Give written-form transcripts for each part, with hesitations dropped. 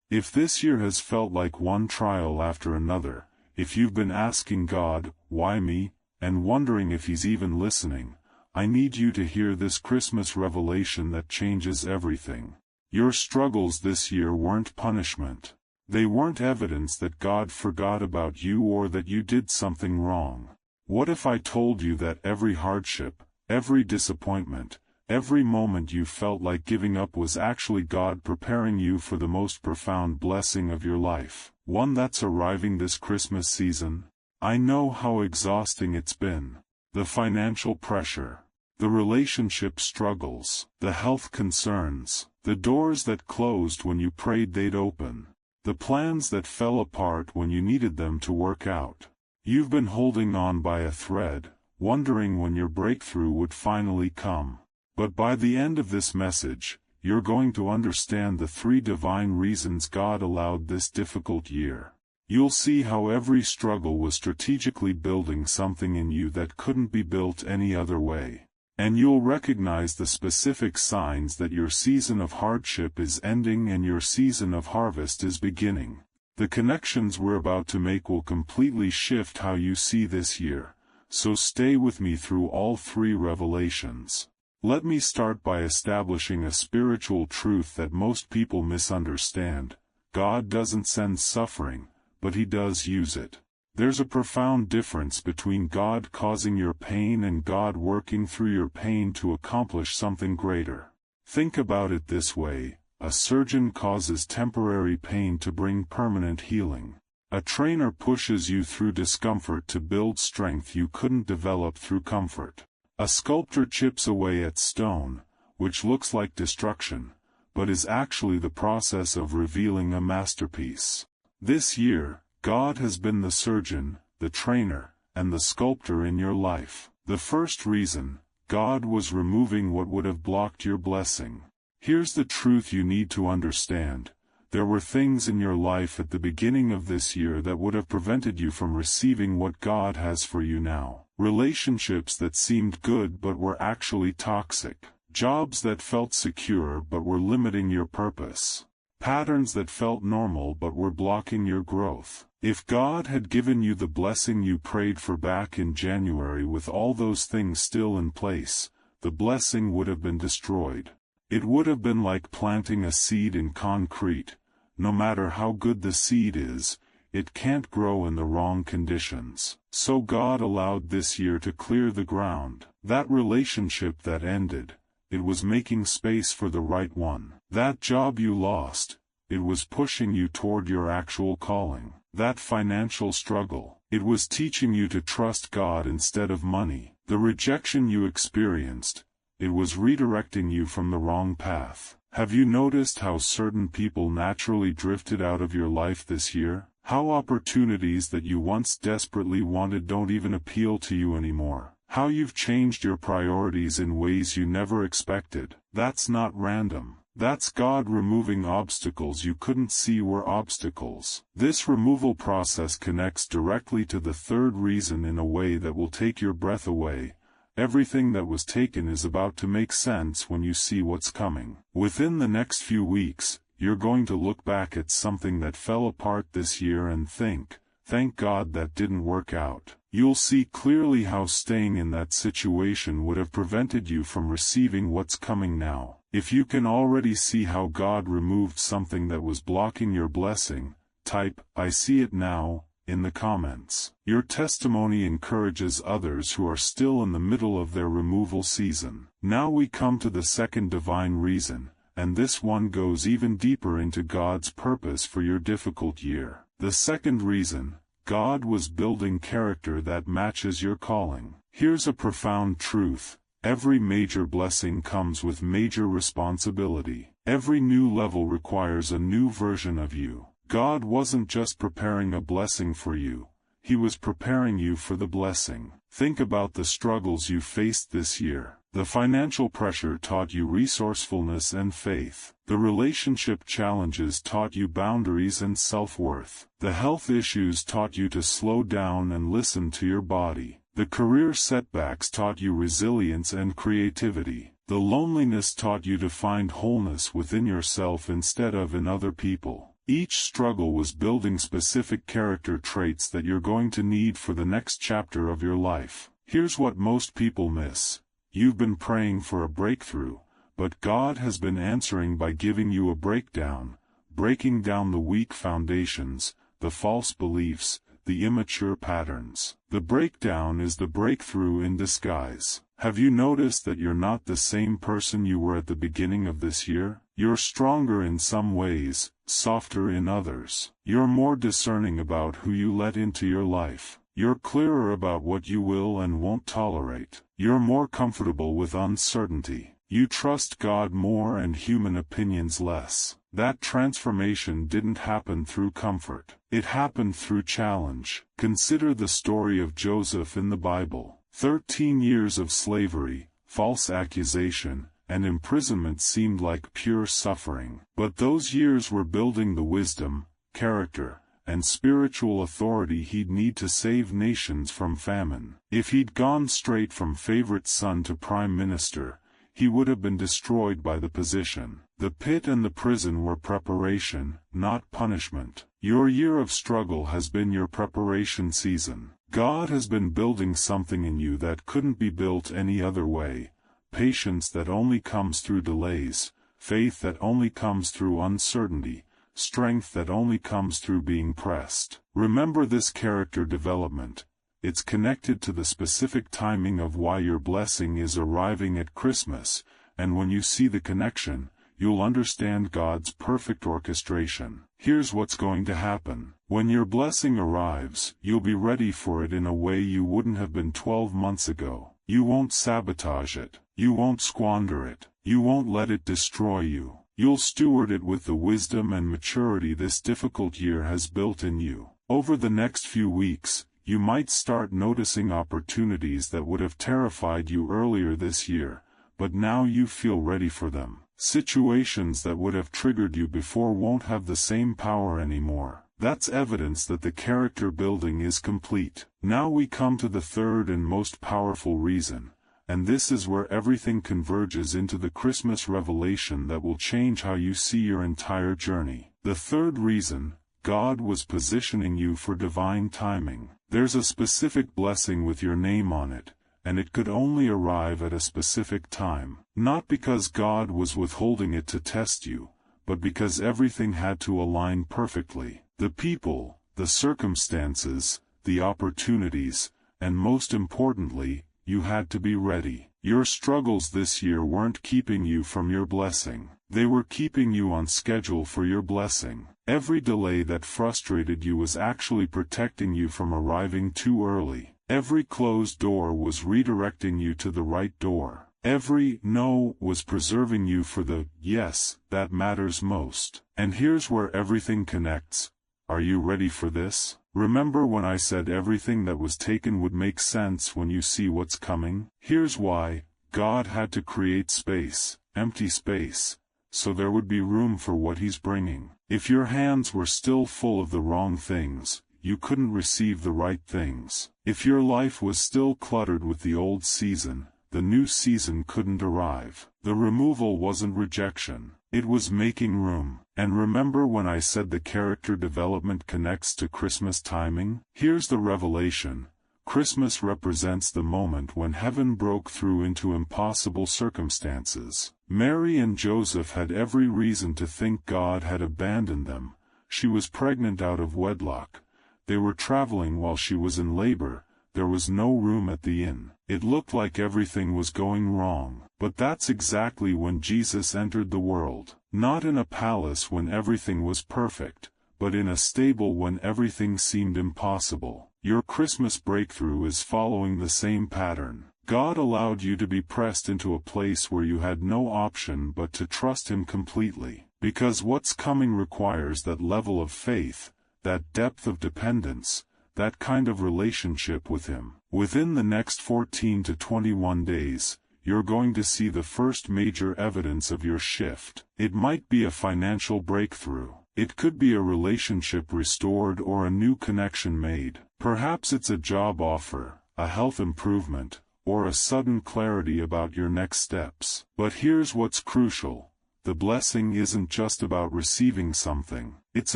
If this year has felt like one trial after another, if you've been asking God, why me, and wondering if He's even listening, I need you to hear this Christmas revelation that changes everything. Your struggles this year weren't punishment. They weren't evidence that God forgot about you or that you did something wrong. What if I told you that every hardship, every disappointment, every moment you felt like giving up was actually God preparing you for the most profound blessing of your life, one that's arriving this Christmas season? I know how exhausting it's been. The financial pressure, the relationship struggles, the health concerns, the doors that closed when you prayed they'd open, the plans that fell apart when you needed them to work out. You've been holding on by a thread, wondering when your breakthrough would finally come. But by the end of this message, you're going to understand the 3 divine reasons God allowed this difficult year. You'll see how every struggle was strategically building something in you that couldn't be built any other way. And you'll recognize the specific signs that your season of hardship is ending and your season of harvest is beginning. The connections we're about to make will completely shift how you see this year, so stay with me through all 3 revelations. Let me start by establishing a spiritual truth that most people misunderstand. God doesn't send suffering, but He does use it. There's a profound difference between God causing your pain and God working through your pain to accomplish something greater. Think about it this way: a surgeon causes temporary pain to bring permanent healing. A trainer pushes you through discomfort to build strength you couldn't develop through comfort. A sculptor chips away at stone, which looks like destruction, but is actually the process of revealing a masterpiece. This year, God has been the surgeon, the trainer, and the sculptor in your life. The first reason, God was removing what would have blocked your blessing. Here's the truth you need to understand. There were things in your life at the beginning of this year that would have prevented you from receiving what God has for you now. Relationships that seemed good but were actually toxic. Jobs that felt secure but were limiting your purpose. Patterns that felt normal but were blocking your growth. If God had given you the blessing you prayed for back in January with all those things still in place, the blessing would have been destroyed. It would have been like planting a seed in concrete. No matter how good the seed is, it can't grow in the wrong conditions. So God allowed this year to clear the ground. That relationship that ended, it was making space for the right one. That job you lost, it was pushing you toward your actual calling. That financial struggle, it was teaching you to trust God instead of money. The rejection you experienced, it was redirecting you from the wrong path. Have you noticed how certain people naturally drifted out of your life this year? How opportunities that you once desperately wanted don't even appeal to you anymore? How you've changed your priorities in ways you never expected? That's not random. That's God removing obstacles you couldn't see were obstacles. This removal process connects directly to the 3rd reason in a way that will take your breath away. Everything that was taken is about to make sense when you see what's coming. Within the next few weeks, you're going to look back at something that fell apart this year and think, thank God that didn't work out. You'll see clearly how staying in that situation would have prevented you from receiving what's coming now. If you can already see how God removed something that was blocking your blessing, type, "I see it now," in the comments. Your testimony encourages others who are still in the middle of their removal season. Now we come to the 2nd divine reason, and this one goes even deeper into God's purpose for your difficult year. The 2nd reason, God was building character that matches your calling. Here's a profound truth. Every major blessing comes with major responsibility. Every new level requires a new version of you. God wasn't just preparing a blessing for you, He was preparing you for the blessing. Think about the struggles you faced this year. The financial pressure taught you resourcefulness and faith. The relationship challenges taught you boundaries and self-worth. The health issues taught you to slow down and listen to your body. The career setbacks taught you resilience and creativity. The loneliness taught you to find wholeness within yourself instead of in other people. Each struggle was building specific character traits that you're going to need for the next chapter of your life. Here's what most people miss. You've been praying for a breakthrough, but God has been answering by giving you a breakdown, breaking down the weak foundations, the false beliefs, the immature patterns. The breakdown is the breakthrough in disguise. Have you noticed that you're not the same person you were at the beginning of this year? You're stronger in some ways, softer in others. You're more discerning about who you let into your life. You're clearer about what you will and won't tolerate. You're more comfortable with uncertainty. You trust God more and human opinions less. That transformation didn't happen through comfort. It happened through challenge. Consider the story of Joseph in the Bible. 13 years of slavery, false accusation, and imprisonment seemed like pure suffering. But those years were building the wisdom, character, and spiritual authority he'd need to save nations from famine. If he'd gone straight from favorite son to prime minister, he would have been destroyed by the position. The pit and the prison were preparation, not punishment. Your year of struggle has been your preparation season. God has been building something in you that couldn't be built any other way. Patience that only comes through delays, faith that only comes through uncertainty, strength that only comes through being pressed. Remember this character development. It's connected to the specific timing of why your blessing is arriving at Christmas, and when you see the connection, you'll understand God's perfect orchestration. Here's what's going to happen. When your blessing arrives, you'll be ready for it in a way you wouldn't have been 12 months ago. You won't sabotage it. You won't squander it. You won't let it destroy you. You'll steward it with the wisdom and maturity this difficult year has built in you. Over the next few weeks, you might start noticing opportunities that would have terrified you earlier this year, but now you feel ready for them. Situations that would have triggered you before won't have the same power anymore. That's evidence that the character building is complete. Now we come to the third and most powerful reason, and this is where everything converges into the Christmas revelation that will change how you see your entire journey. The third reason, God was positioning you for divine timing. There's a specific blessing with your name on it, and it could only arrive at a specific time. Not because God was withholding it to test you, but because everything had to align perfectly. The people, the circumstances, the opportunities, and most importantly, you had to be ready. Your struggles this year weren't keeping you from your blessing. They were keeping you on schedule for your blessing. Every delay that frustrated you was actually protecting you from arriving too early. Every closed door was redirecting you to the right door. Every no was preserving you for the yes that matters most. And here's where everything connects. Are you ready for this? Remember when I said everything that was taken would make sense when you see what's coming? Here's why. God had to create space, empty space, so there would be room for what He's bringing. If your hands were still full of the wrong things, you couldn't receive the right things. If your life was still cluttered with the old season, the new season couldn't arrive. The removal wasn't rejection. It was making room. And remember when I said the character development connects to Christmas timing? Here's the revelation. Christmas represents the moment when heaven broke through into impossible circumstances. Mary and Joseph had every reason to think God had abandoned them. She was pregnant out of wedlock. They were traveling while she was in labor. There was no room at the inn. It looked like everything was going wrong. But that's exactly when Jesus entered the world. Not in a palace when everything was perfect, but in a stable when everything seemed impossible. Your Christmas breakthrough is following the same pattern. God allowed you to be pressed into a place where you had no option but to trust Him completely. Because what's coming requires that level of faith, that depth of dependence, that kind of relationship with Him. Within the next 14 to 21 days, you're going to see the first major evidence of your shift. It might be a financial breakthrough. It could be a relationship restored or a new connection made. Perhaps it's a job offer, a health improvement, or a sudden clarity about your next steps. But here's what's crucial. the blessing isn't just about receiving something, it's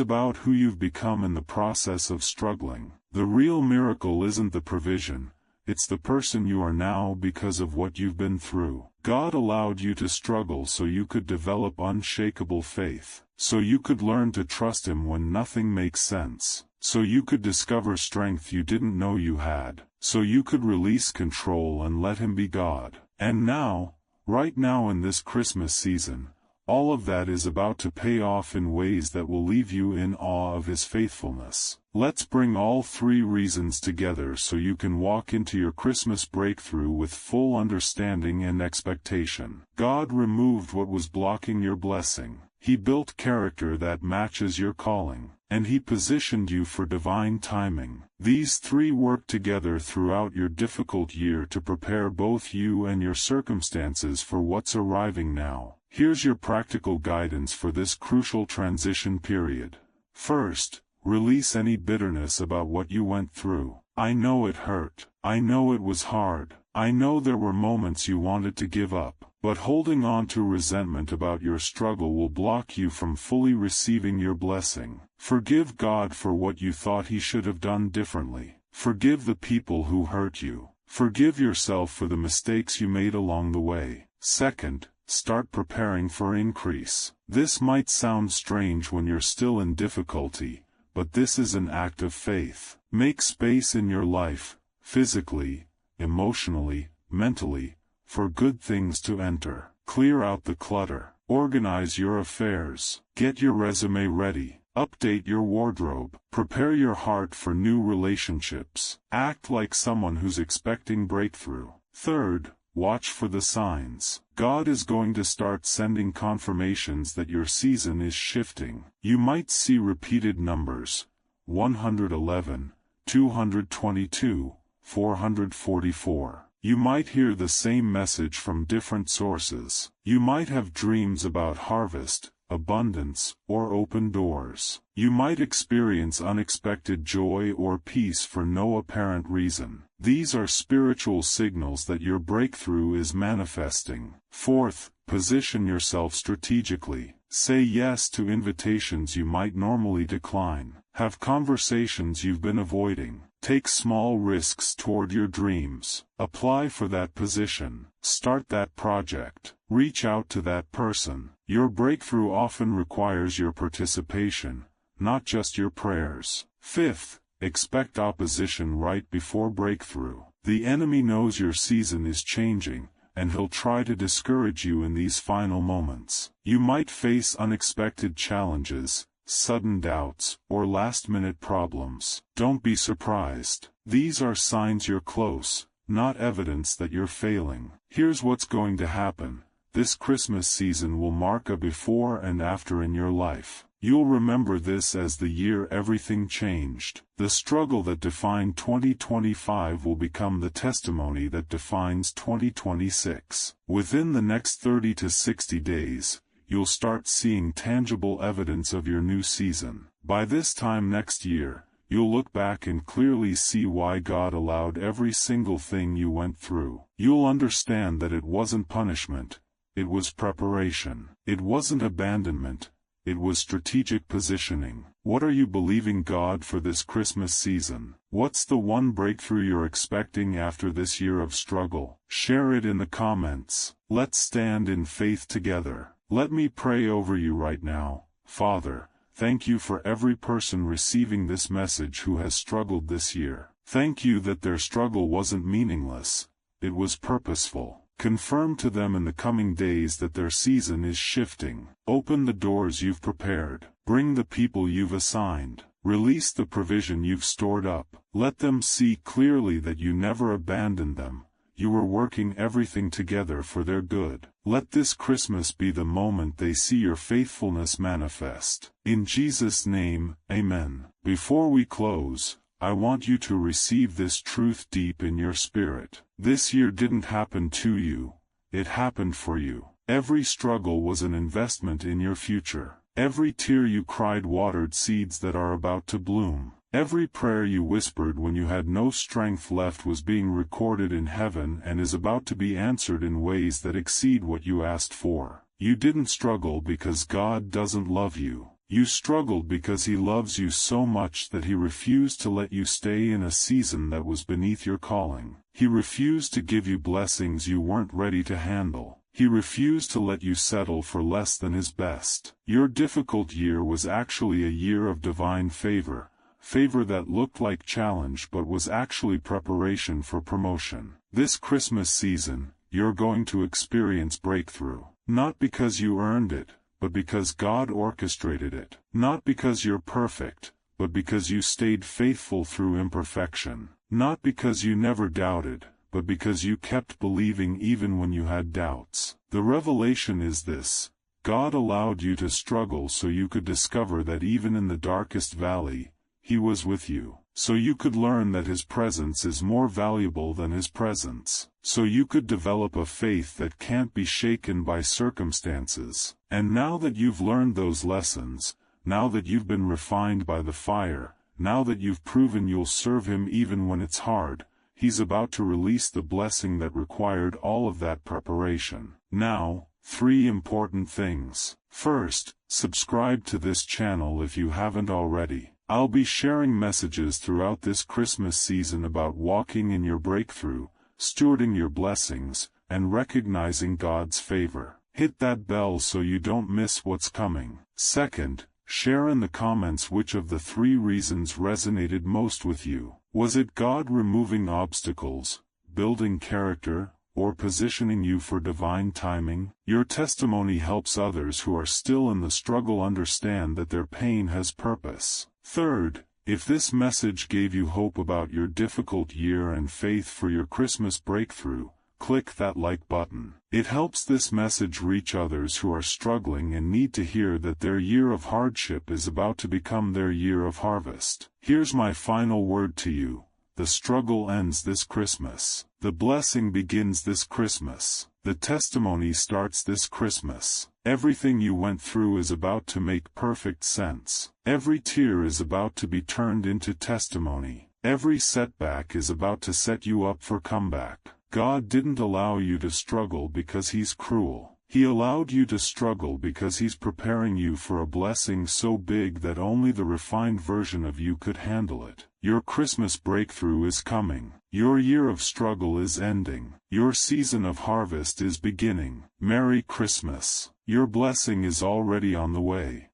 about who you've become in the process of struggling. The real miracle isn't the provision, it's the person you are now because of what you've been through. God allowed you to struggle so you could develop unshakable faith, so you could learn to trust Him when nothing makes sense, so you could discover strength you didn't know you had, so you could release control and let Him be God. And now, right now in this Christmas season, all of that is about to pay off in ways that will leave you in awe of His faithfulness. Let's bring all three reasons together so you can walk into your Christmas breakthrough with full understanding and expectation. God removed what was blocking your blessing. He built character that matches your calling, and He positioned you for divine timing. These three work together throughout your difficult year to prepare both you and your circumstances for what's arriving now. Here's your practical guidance for this crucial transition period. First, release any bitterness about what you went through. I know it hurt. I know it was hard. I know there were moments you wanted to give up. But holding on to resentment about your struggle will block you from fully receiving your blessing. Forgive God for what you thought He should have done differently. Forgive the people who hurt you. Forgive yourself for the mistakes you made along the way. Second, start preparing for increase. This might sound strange when you're still in difficulty, but this is an act of faith. Make space in your life, physically, emotionally, mentally, for good things to enter. Clear out the clutter. Organize your affairs. Get your resume ready. Update your wardrobe. Prepare your heart for new relationships. Act like someone who's expecting breakthrough. Third, watch for the signs. God is going to start sending confirmations that your season is shifting. You might see repeated numbers: 111, 222, 444. You might hear the same message from different sources. You might have dreams about harvest, abundance, or open doors. You might experience unexpected joy or peace for no apparent reason. These are spiritual signals that your breakthrough is manifesting. Fourth, position yourself strategically. Say yes to invitations you might normally decline. Have conversations you've been avoiding. Take small risks toward your dreams. Apply for that position. Start that project. Reach out to that person. Your breakthrough often requires your participation, not just your prayers. Fifth, expect opposition right before breakthrough. The enemy knows your season is changing, and he'll try to discourage you in these final moments. You might face unexpected challenges, sudden doubts, or last-minute problems. Don't be surprised. These are signs you're close, not evidence that you're failing. Here's what's going to happen. This Christmas season will mark a before and after in your life. You'll remember this as the year everything changed. The struggle that defined 2025 will become the testimony that defines 2026. Within the next 30 to 60 days, you'll start seeing tangible evidence of your new season. By this time next year, you'll look back and clearly see why God allowed every single thing you went through. You'll understand that it wasn't punishment, it was preparation. It wasn't abandonment, it was strategic positioning. What are you believing God for this Christmas season? What's the one breakthrough you're expecting after this year of struggle? Share it in the comments. Let's stand in faith together. Let me pray over you right now. Father, thank you for every person receiving this message who has struggled this year. Thank you that their struggle wasn't meaningless, it was purposeful. Confirm to them in the coming days that their season is shifting. Open the doors you've prepared. Bring the people you've assigned. Release the provision you've stored up. Let them see clearly that you never abandoned them. You were working everything together for their good. Let this Christmas be the moment they see your faithfulness manifest. In Jesus' name, Amen. Before we close, I want you to receive this truth deep in your spirit. This year didn't happen to you, it happened for you. Every struggle was an investment in your future. Every tear you cried watered seeds that are about to bloom. Every prayer you whispered when you had no strength left was being recorded in heaven and is about to be answered in ways that exceed what you asked for. You didn't struggle because God doesn't love you. You struggled because He loves you so much that He refused to let you stay in a season that was beneath your calling. He refused to give you blessings you weren't ready to handle. He refused to let you settle for less than His best. Your difficult year was actually a year of divine favor, favor that looked like challenge but was actually preparation for promotion. This Christmas season, you're going to experience breakthrough. Not because you earned it, but because God orchestrated it. Not because you're perfect, but because you stayed faithful through imperfection. Not because you never doubted, but because you kept believing even when you had doubts. The revelation is this: God allowed you to struggle so you could discover that even in the darkest valley, He was with you. So you could learn that His presence is more valuable than His presence. So you could develop a faith that can't be shaken by circumstances. And now that you've learned those lessons, now that you've been refined by the fire, now that you've proven you'll serve Him even when it's hard, He's about to release the blessing that required all of that preparation. Now, 3 important things. First, subscribe to this channel if you haven't already. I'll be sharing messages throughout this Christmas season about walking in your breakthrough, stewarding your blessings, and recognizing God's favor. Hit that bell so you don't miss what's coming. Second, share in the comments which of the 3 reasons resonated most with you. Was it God removing obstacles, building character, or positioning you for divine timing? Your testimony helps others who are still in the struggle understand that their pain has purpose. Third, if this message gave you hope about your difficult year and faith for your Christmas breakthrough, click that like button. It helps this message reach others who are struggling and need to hear that their year of hardship is about to become their year of harvest. Here's my final word to you: the struggle ends this Christmas. The blessing begins this Christmas. The testimony starts this Christmas. Everything you went through is about to make perfect sense. Every tear is about to be turned into testimony. Every setback is about to set you up for comeback. God didn't allow you to struggle because He's cruel. He allowed you to struggle because He's preparing you for a blessing so big that only the refined version of you could handle it. Your Christmas breakthrough is coming. Your year of struggle is ending. Your season of harvest is beginning. Merry Christmas. Your blessing is already on the way.